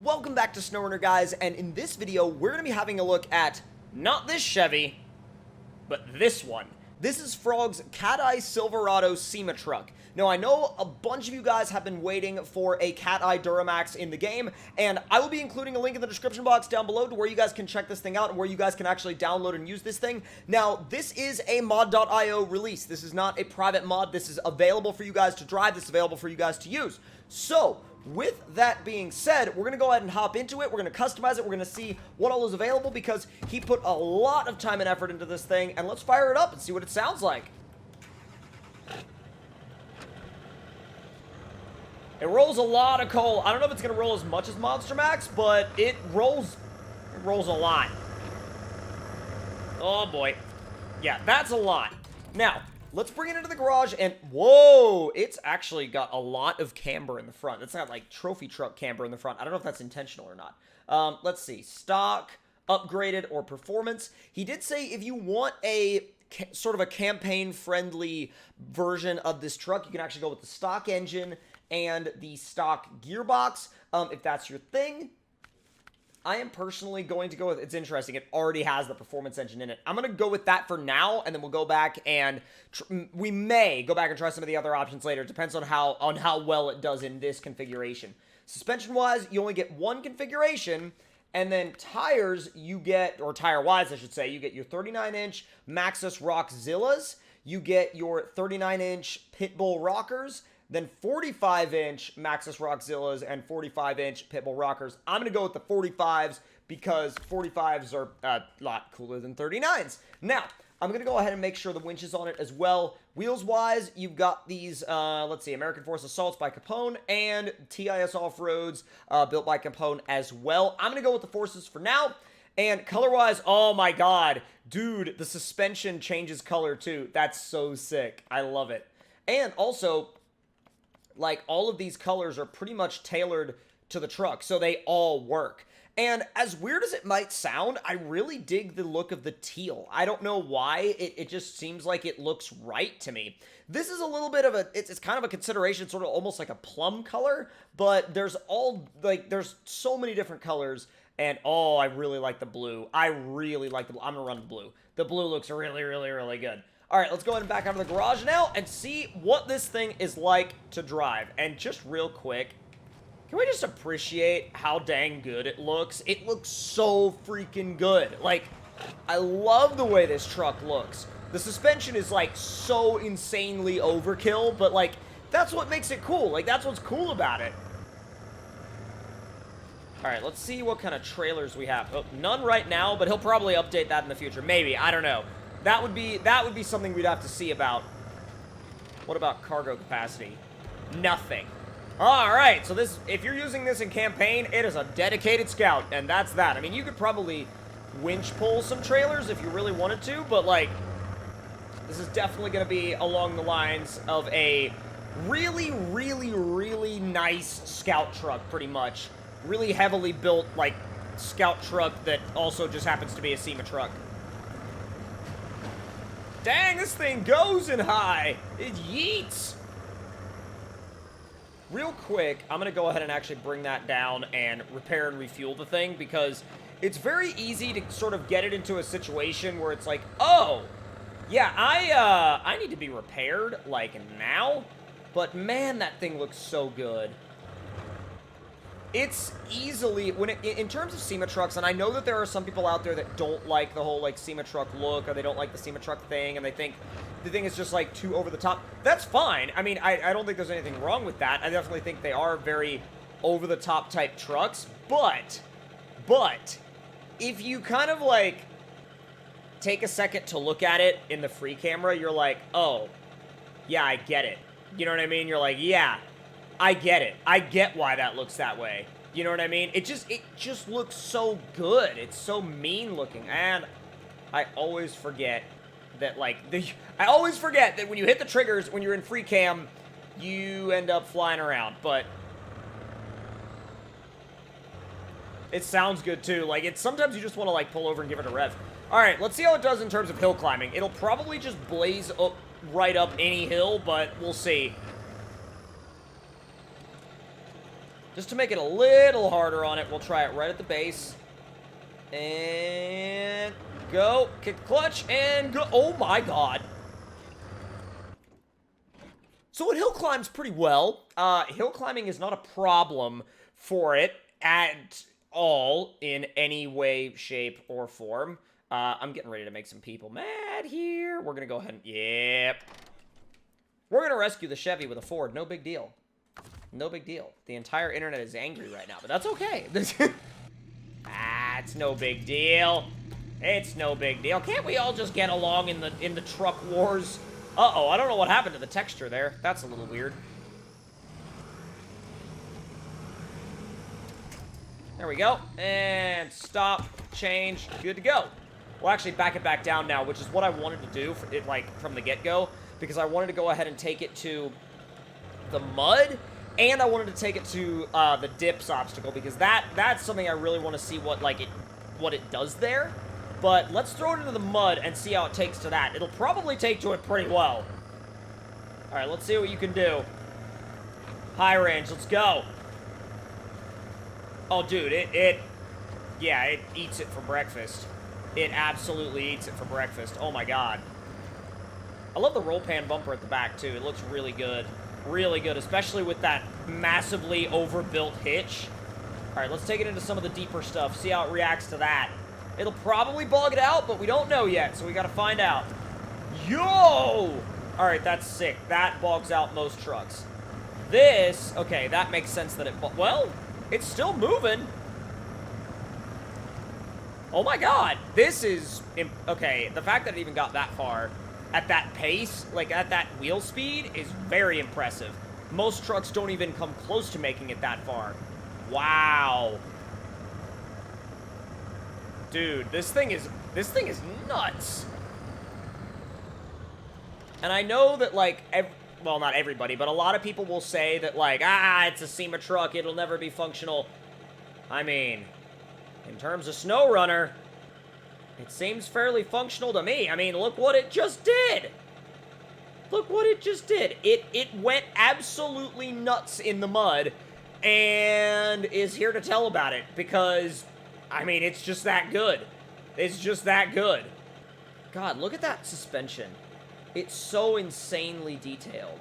Welcome back to SnowRunner, guys, and in this video, we're going to be having a look at not this Chevy, but this one. This is Frog's CATEYE Silverado SEMA truck. Now, I know a bunch of you guys have been waiting for a CATEYE Duramax in the game, and I will be including a link in the description box down below to where you guys can check this thing out and where you guys can actually download and use this thing. Now, this is a mod.io release. This is not a private mod. This is available for you guys to drive. This is available for you guys to use. So, with that being said, we're going to go ahead and hop into it. We're going to customize it. We're going to see what all is available because he put a lot of time and effort into this thing. And let's fire it up and see what it sounds like. It rolls a lot of coal. I don't know if it's going to roll as much as Monster Max, but it rolls a lot. Oh, boy. Yeah, that's a lot. Now, let's bring it into the garage and, whoa, it's actually got a lot of camber in the front. It's got like trophy truck camber in the front. I don't know if that's intentional or not. Let's see, stock, upgraded, or performance. He did say if you want a sort of a campaign-friendly version of this truck, you can actually go with the stock engine and the stock gearbox, if that's your thing. I am personally going to go with, it's interesting, it already has the performance engine in it. I'm going to go with that for now, and then we'll go back and, we may go back and try some of the other options later. It depends on how well it does in this configuration. Suspension-wise, you only get one configuration, and then tires, you get, or tire-wise, I should say, you get your 39-inch Maxxis Rockzillas, you get your 39-inch Pitbull Rockers, then 45-inch Maxxis Rockzillas and 45-inch Pitbull Rockers. I'm going to go with the 45s because 45s are a lot cooler than 39s. Now, I'm going to go ahead and make sure the winch is on it as well. Wheels-wise, you've got these, let's see, American Force Assaults by Capone and TIS Off-Roads built by Capone as well. I'm going to go with the Forces for now. And color-wise, oh my god, dude, the suspension changes color too. That's so sick. I love it. And also, like, all of these colors are pretty much tailored to the truck, so they all work. And as weird as it might sound, I really dig the look of the teal. I don't know why, it just seems like it looks right to me. This is a little bit of a, it's kind of a consideration, sort of almost like a plum color, but there's so many different colors, and oh, I really like the blue. I really like the blue. I'm gonna run the blue. The blue looks really, really, really good. All right, let's go ahead and back out of the garage now and see what this thing is like to drive. And just real quick, can we just appreciate how dang good it looks? It looks so freaking good. Like, I love the way this truck looks. The suspension is, like, so insanely overkill, but, like, that's what makes it cool. Like, that's what's cool about it. All right, let's see what kind of trailers we have. Oh, none right now, but he'll probably update that in the future. Maybe, I don't know. That would be something we'd have to see about. What about cargo capacity? Nothing. All right, so this, if you're using this in campaign, it is a dedicated Scout, and that's that. I mean, you could probably winch pull some trailers if you really wanted to, but like, this is definitely going to be along the lines of a really, really, really nice Scout truck, pretty much. Really heavily built, like, Scout truck that also just happens to be a SEMA truck. Dang, this thing goes in high. It yeets. Real quick, I'm going to go ahead and actually bring that down and repair and refuel the thing because it's very easy to sort of get it into a situation where it's like, oh, yeah, I need to be repaired, like, now. But, man, that thing looks so good. It's easily, in terms of SEMA trucks, and I know that there are some people out there that don't like the whole, like, SEMA truck look, or they don't like the SEMA truck thing, and they think the thing is just, like, too over the top. That's fine. I mean, I don't think there's anything wrong with that. I definitely think they are very over-the-top type trucks, but, if you kind of, like, take a second to look at it in the free camera, you're like, oh, yeah, I get it. You know what I mean? You're like, yeah, I get it. I get why that looks that way. You know what I mean? It just looks so good. It's so mean looking. And I always forget that, like, I always forget that when you hit the triggers, when you're in free cam, you end up flying around. But it sounds good too. Like, it's sometimes you just want to, like, pull over and give it a rev. All right, let's see how it does in terms of hill climbing. It'll probably just blaze up right up any hill, but we'll see. Just to make it a little harder on it, we'll try it right at the base. And go. Kick the clutch and go. Oh my god. So it hill climbs pretty well. Hill climbing is not a problem for it at all in any way, shape, or form. I'm getting ready to make some people mad here. We're going to go ahead and... Yep. We're going to rescue the Chevy with a Ford. No big deal. No big deal. The entire internet is angry right now, but that's okay. It's no big deal. It's no big deal. Can't we all just get along in the truck wars? Uh-oh, I don't know what happened to the texture there. That's a little weird. There we go. And stop, change, good to go. We'll actually back it back down now, which is what I wanted to do for it, like, from the get-go, because I wanted to go ahead and take it to the mud, and I wanted to take it to the dips obstacle, because that's something I really want to see what it does there. But let's throw it into the mud and see how it takes to that. It'll probably take to it pretty well. All right, let's see what you can do. High range, let's go. Oh, dude, yeah, it eats it for breakfast. It absolutely eats it for breakfast. Oh, my God. I love the roll pan bumper at the back, too. It looks really good. Really good, especially with that massively overbuilt hitch. All right, let's take it into some of the deeper stuff, see how it reacts to that. It'll probably bog it out, but we don't know yet, so we got to find out. Yo! All right, that's sick. That bogs out most trucks. This, okay, that makes sense that well, it's still moving. Oh my god, this is, okay, the fact that it even got that far at that pace, like at that wheel speed, is very impressive. Most trucks don't even come close to making it that far. Wow. Dude, this thing is nuts. And I know that, like, well, not everybody, but a lot of people will say that, like, it's a SEMA truck, it'll never be functional. I mean, in terms of SnowRunner, it seems fairly functional to me. I mean, look what it just did. Look what it just did. It went absolutely nuts in the mud and is here to tell about it because, I mean, it's just that good. It's just that good. God, look at that suspension. It's so insanely detailed.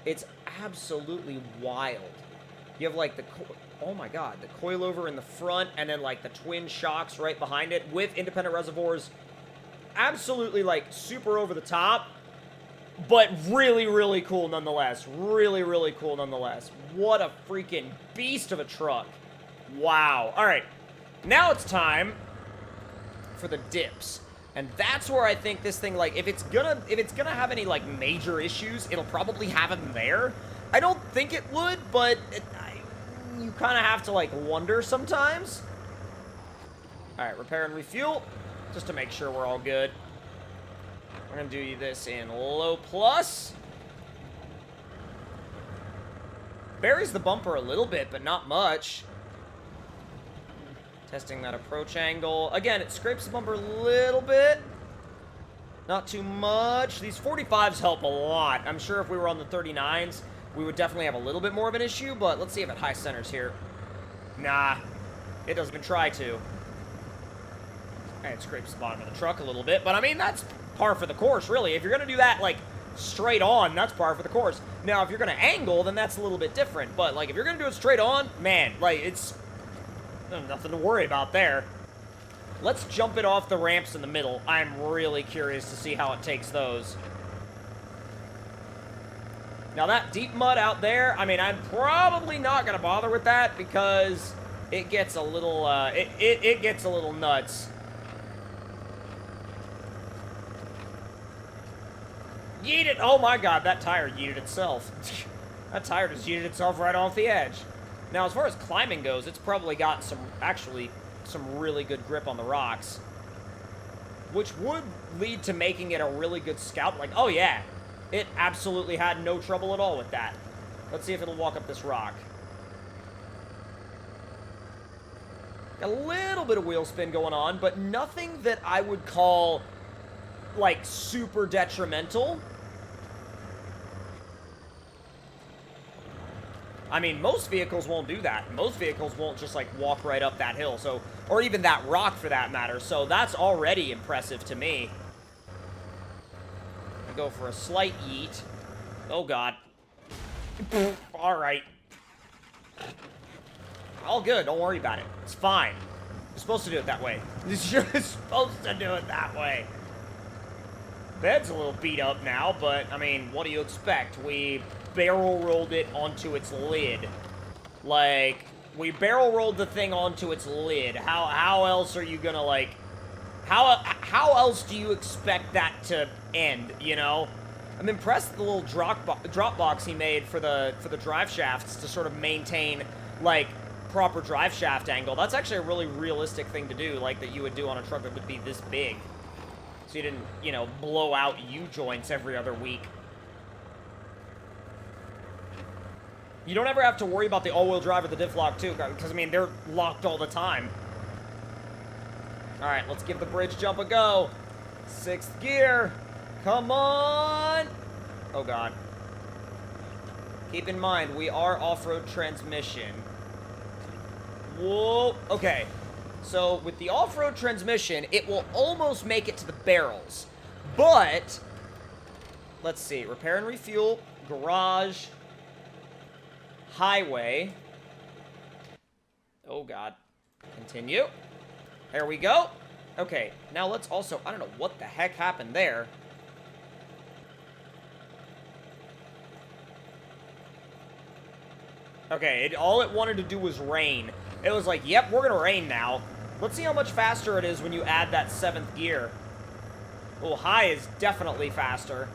It's absolutely wild. You have, like, oh my god, the coilover in the front, and then, like, the twin shocks right behind it with independent reservoirs. Absolutely, like, super over the top, but really, really cool nonetheless. Really, really cool nonetheless. What a freaking beast of a truck. Wow. All right, now it's time for the dips. And that's where I think this thing, like, if it's gonna have any, like, major issues, it'll probably have them there. I don't think it would, but you kind of have to, like, wonder sometimes. All right, repair and refuel, just to make sure we're all good. We're gonna do this in low plus. Buries the bumper a little bit, but not much. Testing that approach angle. Again, it scrapes the bumper a little bit. Not too much. These 45s help a lot. I'm sure if we were on the 39s, we would definitely have a little bit more of an issue, but let's see if it high centers here. Nah, it doesn't even try to. And it scrapes the bottom of the truck a little bit, but I mean, that's par for the course, really. If you're gonna do that, like, straight on, that's par for the course. Now, if you're gonna angle, then that's a little bit different, but, like, if you're gonna do it straight on, man, like, it's nothing to worry about there. Let's jump it off the ramps in the middle. I'm really curious to see how it takes those. Now, that deep mud out there, I mean, I'm probably not going to bother with that because it gets a little, it gets a little nuts. Yeet it! Oh my god, that tire yeeted itself. That tire just yeeted itself right off the edge. Now, as far as climbing goes, it's probably got some really good grip on the rocks, which would lead to making it a really good scout. Like, oh yeah, it absolutely had no trouble at all with that. Let's see if it'll walk up this rock. A little bit of wheel spin going on, but nothing that I would call, like, super detrimental. I mean, most vehicles won't do that. Most vehicles won't just, like, walk right up that hill, so, or even that rock for that matter, so that's already impressive to me. I go for a slight yeet. Oh, God. Alright. All good, don't worry about it. It's fine. You're supposed to do it that way. You're supposed to do it that way. Bed's a little beat up now, but, I mean, what do you expect? We barrel rolled it onto its lid. Like, we barrel rolled the thing onto its lid. How else are you gonna, like, how else do you expect that to end, you know? I'm impressed with the little drop box he made for the drive shafts to sort of maintain, like, proper drive shaft angle. That's actually a really realistic thing to do, like, that you would do on a truck that would be this big. So you didn't, you know, blow out U-joints every other week. You don't ever have to worry about the all-wheel drive or the diff lock, too, because, I mean, they're locked all the time. Alright, let's give the bridge jump a go. 6th gear. Come on! Oh, God. Keep in mind, we are off-road transmission. Whoa. Okay. So, with the off-road transmission, it will almost make it to the barrels. But, let's see. Repair and refuel, garage, highway. Oh, God. Continue. There we go. Okay, now let's also... I don't know what the heck happened there. Okay, all it wanted to do was rain. It was like, yep, we're gonna rain now. Let's see how much faster it is when you add that 7th gear. Oh, high is definitely faster.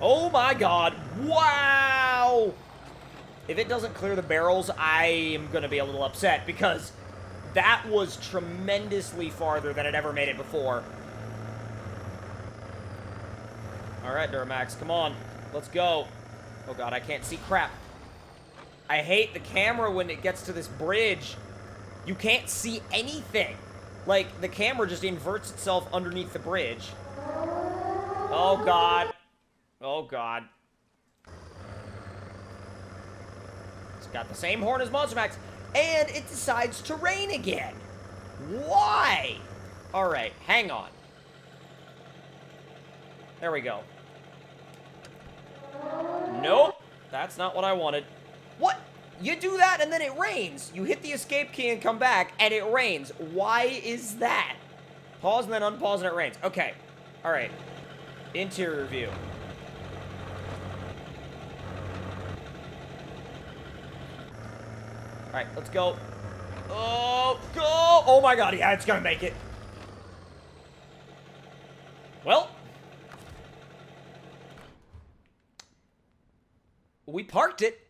Oh my God, wow! If it doesn't clear the barrels, I am gonna be a little upset because that was tremendously farther than it ever made it before. Alright, Duramax, come on. Let's go. Oh, God, I can't see crap. I hate the camera when it gets to this bridge. You can't see anything. Like, the camera just inverts itself underneath the bridge. Oh, God. Oh, God. It's got the same horn as Monster Max, and it decides to rain again. Why? Alright, hang on. There we go. Nope. That's not what I wanted. What? You do that and then it rains. You hit the escape key and come back and it rains. Why is that? Pause and then unpause and it rains. Okay. Alright. Interior view. Alright, let's go. Oh, go! Oh my God, yeah, it's gonna make it. Well. We parked it.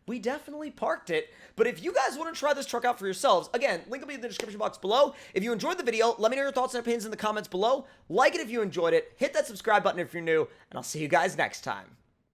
We definitely parked it. But if you guys want to try this truck out for yourselves, again, link will be in the description box below. If you enjoyed the video, let me know your thoughts and opinions in the comments below. Like it if you enjoyed it. Hit that subscribe button if you're new. And I'll see you guys next time.